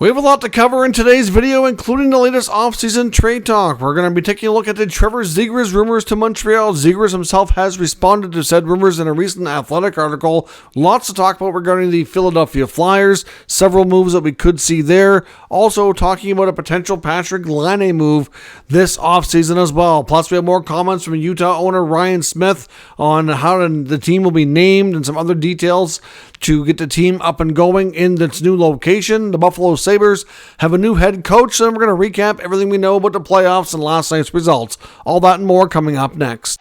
We have a lot to cover in today's video, including the latest offseason trade talk. We're going to be taking a look at the Rumours Zegras rumors to Montreal. Zegras himself has responded to said rumors in a recent Athletic article. Lots to talk about regarding the Philadelphia Flyers, several moves that we could see there. Also talking about a potential Patrik Laine move this offseason as well. Plus we have more comments from Utah owner Ryan Smith on how the team will be named and some other details to get the team up and going in its new location. The Buffalo Sabres have a new head coach, so we're going to recap everything we know about the playoffs and last night's results. All that and more coming up next.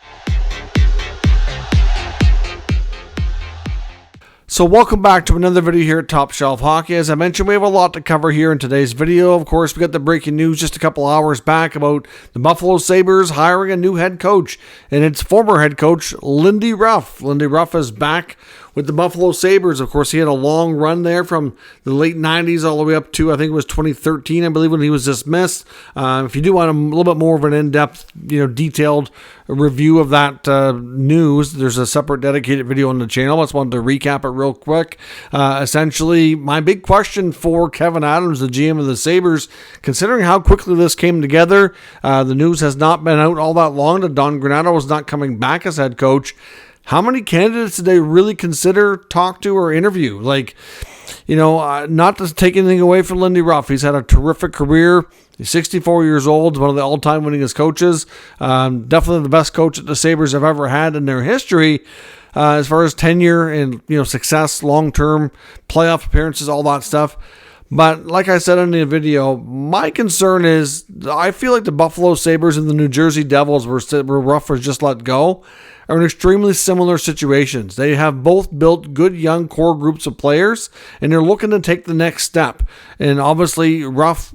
So welcome back to another video here at Top Shelf Hockey. As I mentioned, we have a lot to cover here in today's video. Of course, we got the breaking news just a couple hours back about the Buffalo Sabres hiring a new head coach, and it's former head coach Lindy Ruff. Lindy Ruff is back with the Buffalo Sabres. Of course, he had a long run there from the late 90s all the way up to, I think it was 2013, I believe, when he was dismissed. If you do want a little bit more of an in-depth, detailed review of that news, there's a separate dedicated video on the channel. I just wanted to recap it real quick. Essentially, my big question for Kevin Adams, the GM of the Sabres, considering how quickly this came together, the news has not been out all that long that Don Granato is not coming back as head coach. How many candidates did they really consider, talk to, or interview? Not to take anything away from Lindy Ruff. He's had a terrific career. He's 64 years old, one of the all-time winningest coaches. Definitely the best coach that the Sabres have ever had in their history. As far as tenure and success, long-term playoff appearances, all that stuff. But like I said in the video, my concern is I feel like the Buffalo Sabres and the New Jersey Devils, where Ruff was just let go, are in extremely similar situations. They have both built good young core groups of players, and they're looking to take the next step. And obviously, Ruff,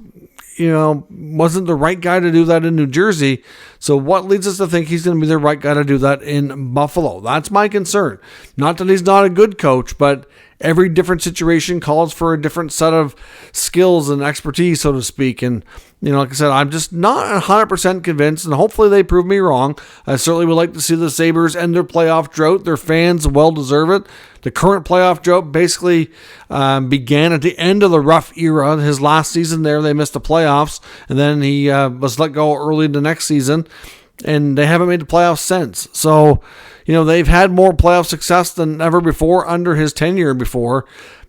wasn't the right guy to do that in New Jersey. So what leads us to think he's going to be the right guy to do that in Buffalo? That's my concern. Not that he's not a good coach, but every different situation calls for a different set of skills and expertise, so to speak. And, like I said, I'm just not 100% convinced, and hopefully they prove me wrong. I certainly would like to see the Sabres end their playoff drought. Their fans well deserve it. The current playoff drought basically began at the end of the Ruff era. His last season there, they missed the playoffs, and then he was let go early the next season, and they haven't made the playoffs since. So, they've had more playoff success than ever before under his tenure before.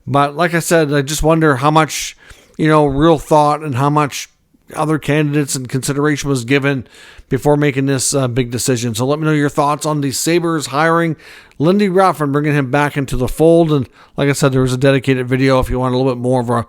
But like I said, I just wonder how much, real thought and how much other candidates and consideration was given before making this big decision. So let me know your thoughts on the Sabres hiring Lindy Ruff and bringing him back into the fold. And like I said, there was a dedicated video if you want a little bit more of a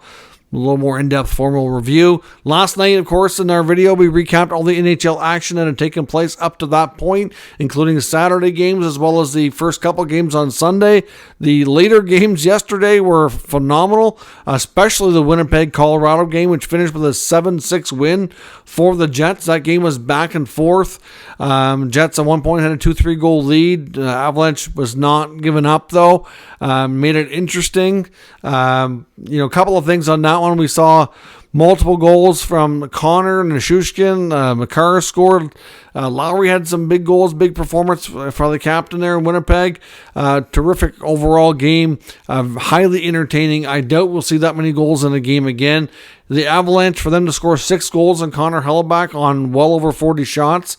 little more in-depth formal review. Last night, of course, in our video, we recapped all the NHL action that had taken place up to that point, including Saturday games as well as the first couple games on Sunday. The later games yesterday were phenomenal, especially the Winnipeg-Colorado game, which finished with a 7-6 win for the Jets. That game was back and forth. Jets at one point had a 2-3 goal lead. Avalanche was not giving up, though. Made it interesting. A couple of things on that one. We saw multiple goals from Connor and Nichushkin. Makar scored. Lowry had some big goals, big performance for the captain there in Winnipeg. Terrific overall game. Highly entertaining. I doubt we'll see that many goals in a game again. The Avalanche, for them to score 6 goals on Connor Hellebuck on well over 40 shots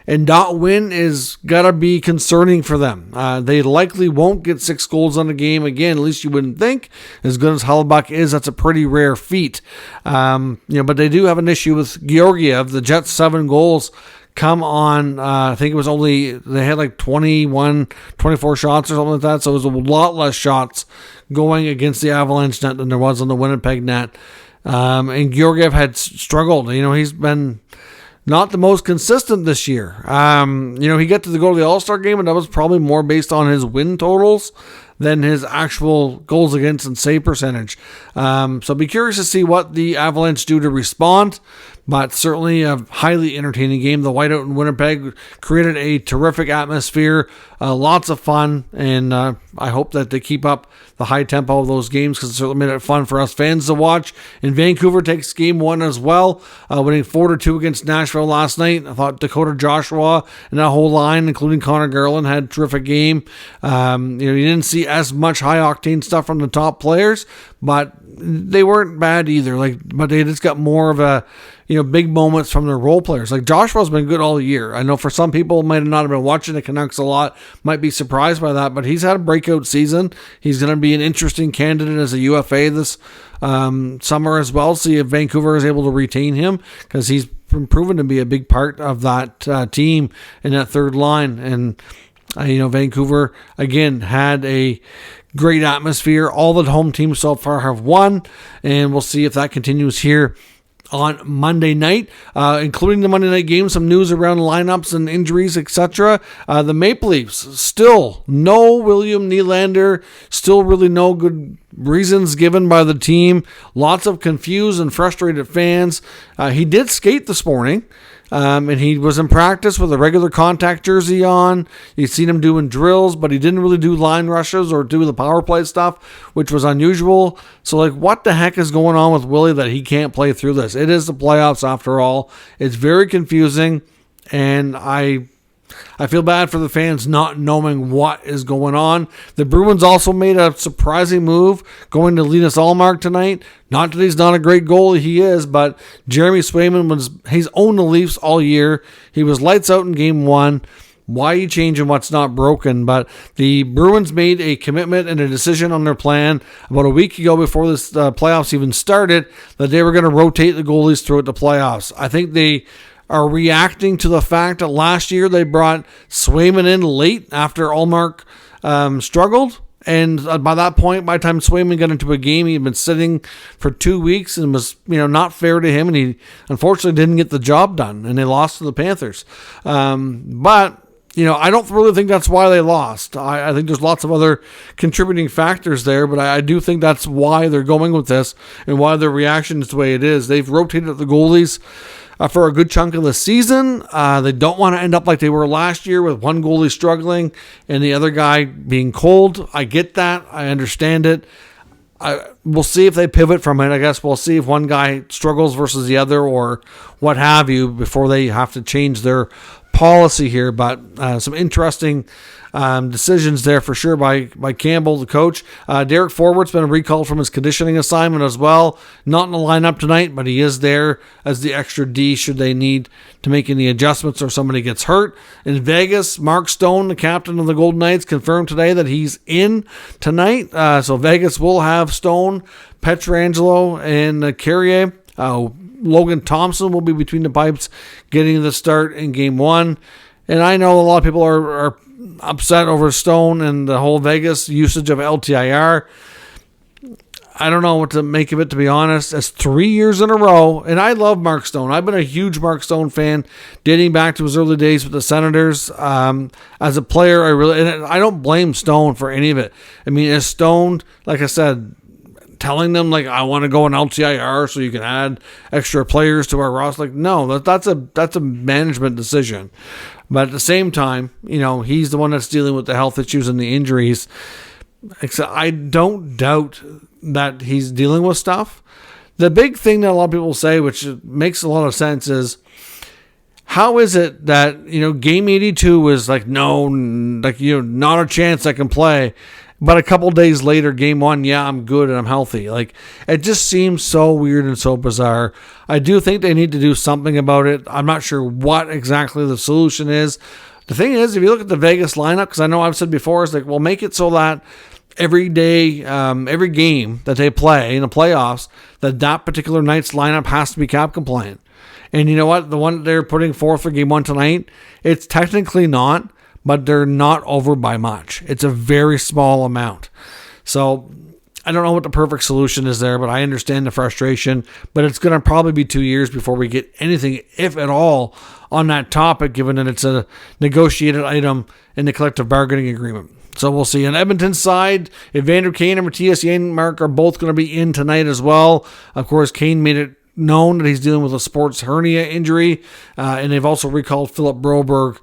and not win is got to be concerning for them. They likely won't get 6 goals on a game again, at least you wouldn't think. As good as Hellebuck is, that's a pretty rare feat. But they do have an issue with Georgiev. The Jets' 7 goals come on, I think it was they had like 24 shots or something like that, so it was a lot less shots going against the Avalanche net than there was on the Winnipeg net. And Georgiev had struggled. He's been not the most consistent this year. He got to go to the All-Star game, and that was probably more based on his win totals than his actual goals against and save percentage. So be curious to see what the Avalanche do to respond. but certainly a highly entertaining game. The whiteout in Winnipeg created a terrific atmosphere, lots of fun, and I hope that they keep up the high tempo of those games, because it certainly made it fun for us fans to watch. And Vancouver takes game one as well, winning 4-2 against Nashville last night. I thought Dakota Joshua and that whole line, including Connor Garland, had a terrific game. You didn't see as much high octane stuff from the top players, but they weren't bad either. But they just got more of a big moments from their role players. Like Joshua's been good all year. I know for some people might not have been watching the Canucks a lot, might be surprised by that, but he's had a breakout season. He's going to be an interesting candidate as a UFA this summer as well. See if Vancouver is able to retain him, because he's been proven to be a big part of that team in that third line. And Vancouver again had a great atmosphere. All the home teams so far have won, and we'll see if that continues here on Monday night, including the Monday night game. Some news around lineups and injuries, etc. The Maple Leafs, still no William Nylander, still really no good reasons given by the team. Lots of confused and frustrated fans. He did skate this morning. And he was in practice with a regular contact jersey on. You've seen him doing drills, but he didn't really do line rushes or do the power play stuff, which was unusual. So, what the heck is going on with Willie that he can't play through this? It is the playoffs after all. It's very confusing, and I feel bad for the fans not knowing what is going on. The Bruins also made a surprising move, going to Linus Ullmark tonight. Not that he's not a great goalie, he is, but Jeremy Swayman he's owned the Leafs all year. He was lights out in game one. Why are you changing what's not broken? But the Bruins made a commitment and a decision on their plan about a week ago, before this playoffs even started, that they were going to rotate the goalies throughout the playoffs. I think they are reacting to the fact that last year they brought Swayman in late after Ullmark struggled. And by that point, by the time Swayman got into a game, he had been sitting for 2 weeks, and was not fair to him. And he unfortunately didn't get the job done, and they lost to the Panthers. But I don't really think that's why they lost. I think there's lots of other contributing factors there, but I do think that's why they're going with this, and why their reaction is the way it is. They've rotated the goalies for a good chunk of the season. They don't want to end up like they were last year, with one goalie struggling and the other guy being cold. I get that. I understand it. We'll see if they pivot from it. I guess we'll see if one guy struggles versus the other, or what have you, before they have to change their policy here. But some interesting decisions there for sure by Campbell, the coach. Derek Forward's been recalled from his conditioning assignment as well. Not in the lineup tonight, but he is there as the extra D should they need to make any adjustments or somebody gets hurt. In Vegas, Mark Stone, the captain of the Golden Knights, confirmed today that he's in tonight. So Vegas will have Stone, Pietrangelo, and Carrier. Logan Thompson will be between the pipes, getting the start in game one. And I know a lot of people are upset over Stone and the whole Vegas usage of LTIR. I don't know what to make of it, to be honest. It's 3 years in a row, and I love Mark Stone. I've been a huge Mark Stone fan dating back to his early days with the Senators. As a player, I don't blame Stone for any of it. I mean, is Stone, like I said, telling them I want to go on LTIR so you can add extra players to our roster? No, that's a management decision. But at the same time, he's the one that's dealing with the health issues and the injuries. Except I don't doubt that he's dealing with stuff. The big thing that a lot of people say, which makes a lot of sense, is how is it that game 82 was not a chance I can play. But a couple days later, game one, I'm good and I'm healthy. It just seems so weird and so bizarre. I do think they need to do something about it. I'm not sure what exactly the solution is. The thing is, if you look at the Vegas lineup, because I know I've said before, it's make it so that every day, every game that they play in the playoffs, that particular night's lineup has to be cap compliant. And you know what? The one they're putting forth for game one tonight, it's technically not, but they're not over by much. It's a very small amount. So I don't know what the perfect solution is there, but I understand the frustration. But it's going to probably be 2 years before we get anything, if at all, on that topic, given that it's a negotiated item in the collective bargaining agreement. So we'll see. On Edmonton's side, Evander Kane and Matthias Janmark are both going to be in tonight as well. Of course, Kane made it known that he's dealing with a sports hernia injury, and they've also recalled Philip Broberg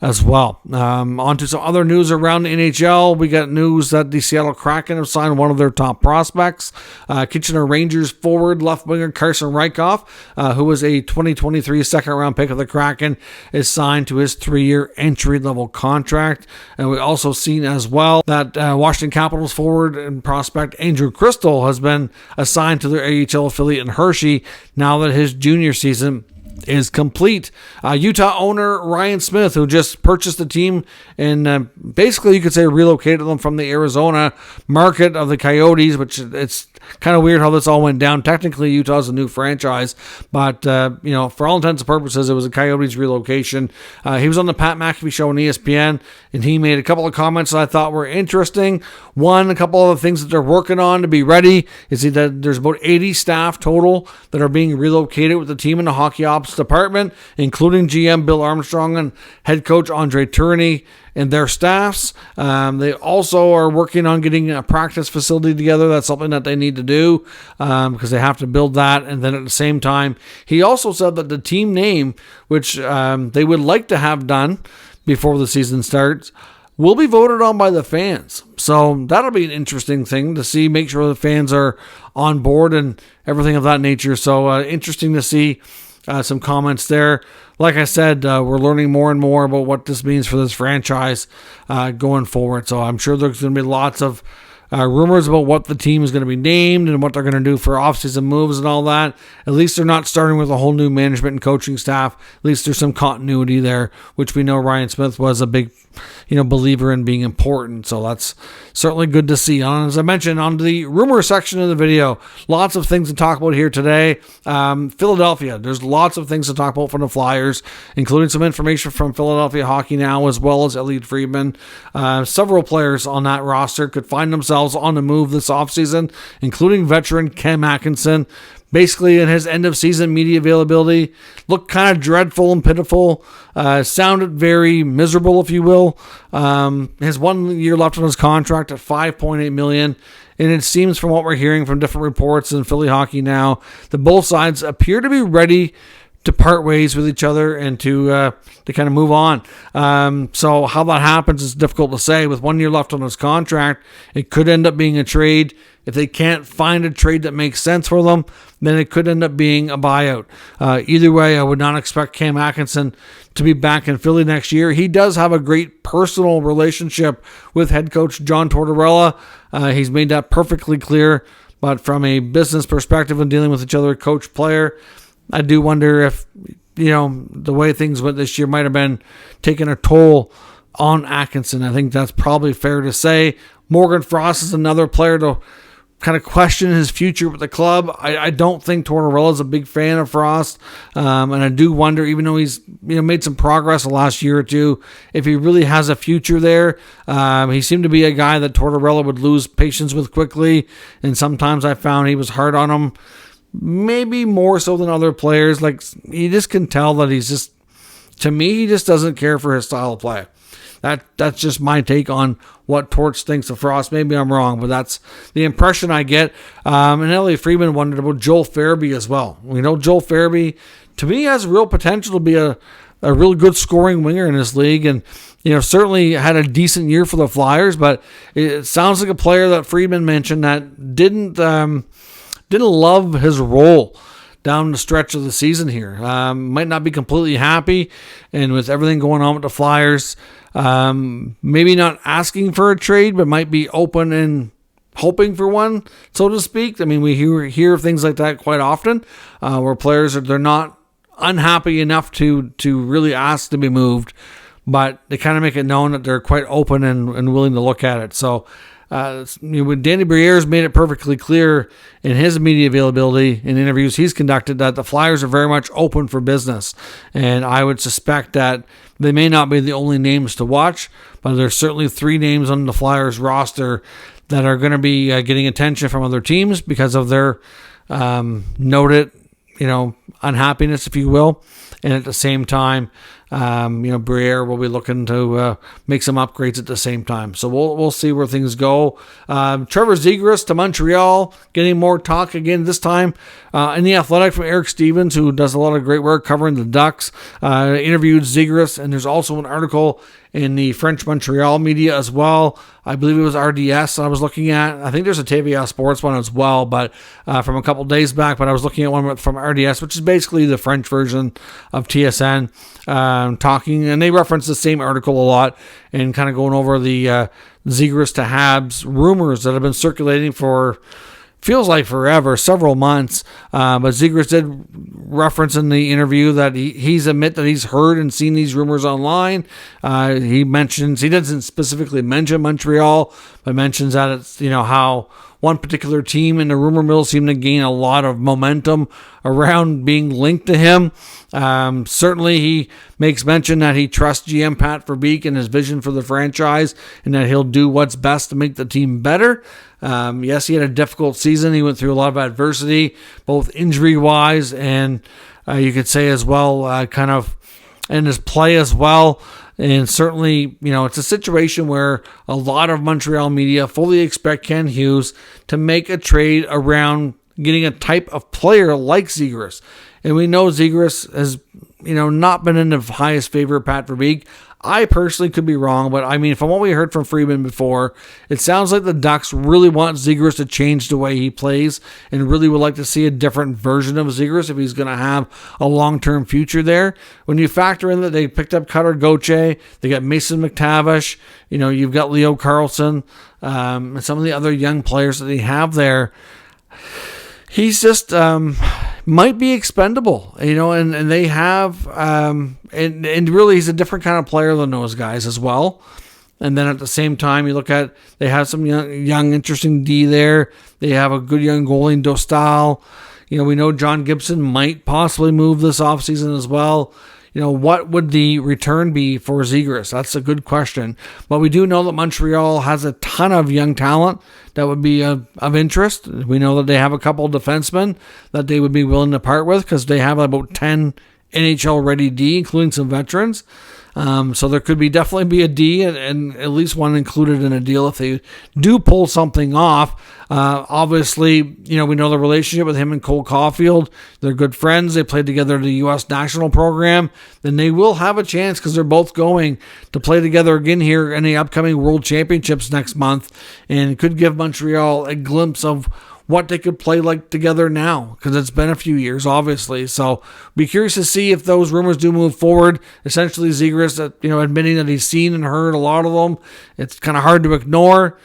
as well. On to some other news around the NHL. We got news that the Seattle Kraken have signed one of their top prospects. Kitchener Rangers forward left winger Carson Rykoff, who was a 2023 second-round pick of the Kraken, is signed to his 3-year entry-level contract. And we also seen as well that Washington Capitals forward and prospect Andrew Crystal has been assigned to their AHL affiliate in Hershey now that his junior season is complete. Utah owner Ryan Smith, who just purchased the team and basically you could say relocated them from the Arizona market of the Coyotes, which it's kind of weird how this all went down. Technically, Utah's a new franchise, but for all intents and purposes, it was a Coyotes relocation. He was on the Pat McAfee show on ESPN, and he made a couple of comments that I thought were interesting. One, a couple of the things that they're working on to be ready is that there's about 80 staff total that are being relocated with the team in the hockey ops department, including GM Bill Armstrong and head coach Andre Tourigny and their staffs. They also are working on getting a practice facility together. That's something that they need to do because they have to build that. And then at the same time, he also said that the team name, which they would like to have done before the season starts, will be voted on by the fans. So that'll be an interesting thing to see, make sure the fans are on board and everything of that nature. So interesting to see some comments there. Like I said, we're learning more and more about what this means for this franchise going forward. So I'm sure there's going to be lots of rumors about what the team is going to be named and what they're going to do for offseason moves and all that. At least they're not starting with a whole new management and coaching staff. At least there's some continuity there, which we know Ryan Smith was a big believer in being important. So that's certainly good to see. As I mentioned, on the rumor section of the video, lots of things to talk about here today. Philadelphia, there's lots of things to talk about from the Flyers, including some information from Philadelphia Hockey Now, as well as Elliot Friedman. Several players on that roster could find themselves on the move this offseason, including veteran Cam Atkinson. Basically, in his end-of-season media availability, looked kind of dreadful and pitiful. Sounded very miserable, if you will. Has 1 year left on his contract at $5.8 million. And it seems from what we're hearing from different reports in Philly Hockey Now that both sides appear to be ready to part ways with each other and to kind of move on. So how that happens is difficult to say. With 1 year left on his contract, it could end up being a trade. If they can't find a trade that makes sense for them, then it could end up being a buyout. Either way, I would not expect Cam Atkinson to be back in Philly next year. He does have a great personal relationship with head coach John Tortorella. He's made that perfectly clear. But from a business perspective and dealing with each other, coach-player, I do wonder if, the way things went this year might have been taking a toll on Atkinson. I think that's probably fair to say. Morgan Frost is another player to kind of question his future with the club. I don't think Tortorella is a big fan of Frost. And I do wonder, even though he's made some progress the last year or two, if he really has a future there. He seemed to be a guy that Tortorella would lose patience with quickly. And sometimes I found he was hard on him. Maybe more so than other players. Like, you just can tell that to me, he just doesn't care for his style of play. That's just my take on what Torch thinks of Frost. Maybe I'm wrong, but that's the impression I get. And Elliot Friedman wondered about Joel Farabee as well. Joel Farabee, to me, has real potential to be a real good scoring winger in this league. And, certainly had a decent year for the Flyers, but it sounds like a player that Friedman mentioned that didn't love his role down the stretch of the season here. Might not be completely happy, and with everything going on with the Flyers, maybe not asking for a trade, but might be open and hoping for one, so to speak. I mean, we hear things like that quite often, where players they're not unhappy enough to really ask to be moved, but they kind of make it known that they're quite open and willing to look at it. So when Danny Briere's made it perfectly clear in his media availability in interviews he's conducted that the Flyers are very much open for business, and I would suspect that they may not be the only names to watch, but there's certainly 3 names on the Flyers roster that are going to be getting attention from other teams because of their noted unhappiness, if you will. And at the same time, Briere will be looking to make some upgrades at the same time. So we'll see where things go. Trevor Zegras to Montreal, getting more talk again this time in the Athletic from Eric Stevens, who does a lot of great work covering the Ducks. Interviewed Zegras, and there's also an article in the French Montreal media as well. I believe it was RDS I was looking at. I think there's a TVA Sports one as well, but from a couple days back. But I was looking at one from RDS, which is basically the French version of TSN, talking, and they reference the same article a lot and kind of going over the Zegras to Habs rumors that have been circulating for feels like forever, several months. But Zegras did reference in the interview that he's admit that he's heard and seen these rumors online. He doesn't specifically mention Montreal, but mentions that it's, how one particular team in the rumor mill seemed to gain a lot of momentum around being linked to him. Certainly he makes mention that he trusts GM Pat Verbeek and his vision for the franchise, and that he'll do what's best to make the team better. Yes, he had a difficult season. He went through a lot of adversity, both injury-wise and you could say as well, kind of in his play as well. And certainly, it's a situation where a lot of Montreal media fully expect Ken Hughes to make a trade around getting a type of player like Zegras. And we know Zegras has, not been in the highest favor of Pat Verbeek. I personally could be wrong, but from what we heard from Friedman before, it sounds like the Ducks really want Zegras to change the way he plays and really would like to see a different version of Zegras if he's going to have a long-term future there. When you factor in that they picked up Cutter Gauthier, they got Mason McTavish, you've got Leo Carlson, and some of the other young players that they have there, he's just might be expendable, and they have, and really he's a different kind of player than those guys as well. And then at the same time, you look at, they have some young interesting D there. They have a good young goalie in Dostal. We know John Gibson might possibly move this offseason as well. What would the return be for Zegras? That's a good question. But we do know that Montreal has a ton of young talent that would be of interest. We know that they have a couple of defensemen that they would be willing to part with because they have about 10 NHL-ready D, including some veterans. So there could definitely be a D and at least one included in a deal if they do pull something off. Obviously, we know the relationship with him and Cole Caulfield. They're good friends. They played together in the U.S. national program. Then they will have a chance because they're both going to play together again here in the upcoming World Championships next month, and could give Montreal a glimpse of what they could play like together now, because it's been a few years, obviously. So be curious to see if those rumors do move forward. Essentially, Zegras, admitting that he's seen and heard a lot of them. It's kind of hard to ignore.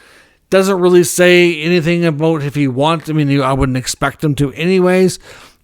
Doesn't really say anything about if he wants. I wouldn't expect him to anyways,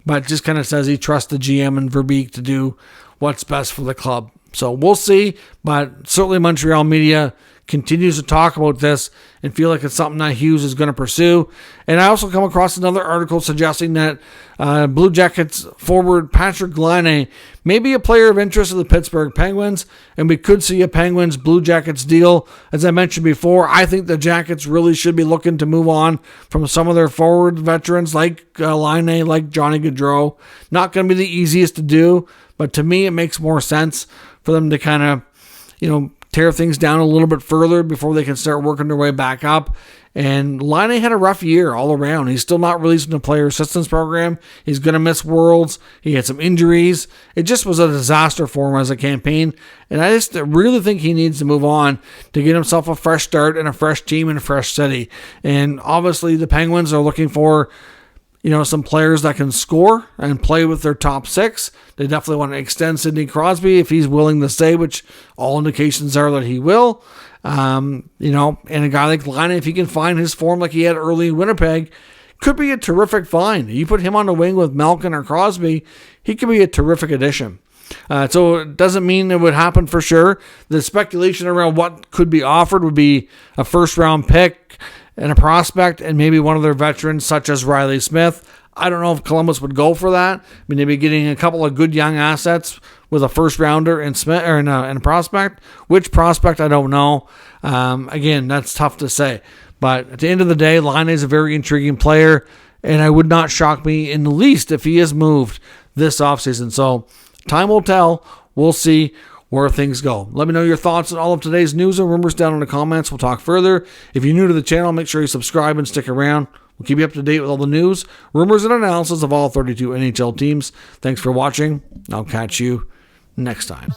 but just kind of says he trusts the GM and Verbeek to do what's best for the club. So we'll see, but certainly Montreal media continues to talk about this and feel like it's something that Hughes is going to pursue. And I also come across another article suggesting that Blue Jackets forward Patrick Laine may be a player of interest to the Pittsburgh Penguins, and we could see a Penguins Blue Jackets deal. As I mentioned before, I think the Jackets really should be looking to move on from some of their forward veterans like Laine, like Johnny Gaudreau. Not going to be the easiest to do, but to me it makes more sense for them to kind of, tear things down a little bit further before they can start working their way back up. And Laine had a rough year all around. He's still not released in the player assistance program. He's going to miss Worlds. He had some injuries. It just was a disaster for him as a campaign. And I just really think he needs to move on to get himself a fresh start and a fresh team in a fresh city. And obviously the Penguins are looking for some players that can score and play with their top six. They definitely want to extend Sidney Crosby if he's willing to stay, which all indications are that he will. And a guy like Laine, if he can find his form like he had early in Winnipeg, could be a terrific find. You put him on the wing with Malkin or Crosby, he could be a terrific addition. So it doesn't mean it would happen for sure. The speculation around what could be offered would be a first-round pick and a prospect and maybe one of their veterans such as Riley Smith. I don't know if Columbus would go for that. They'd be getting a couple of good young assets with a first rounder and Smith and a prospect. Which prospect, I don't know. Again, that's tough to say. But at the end of the day, Laine is a very intriguing player, and it would not shock me in the least if he is moved this offseason. So time will tell we'll see where things go. Let me know your thoughts on all of today's news and rumors down in the comments. We'll talk further. If you're new to the channel, make sure you subscribe and stick around. We'll keep you up to date with all the news, rumors, and analysis of all 32 NHL teams. Thanks for watching. I'll catch you next time.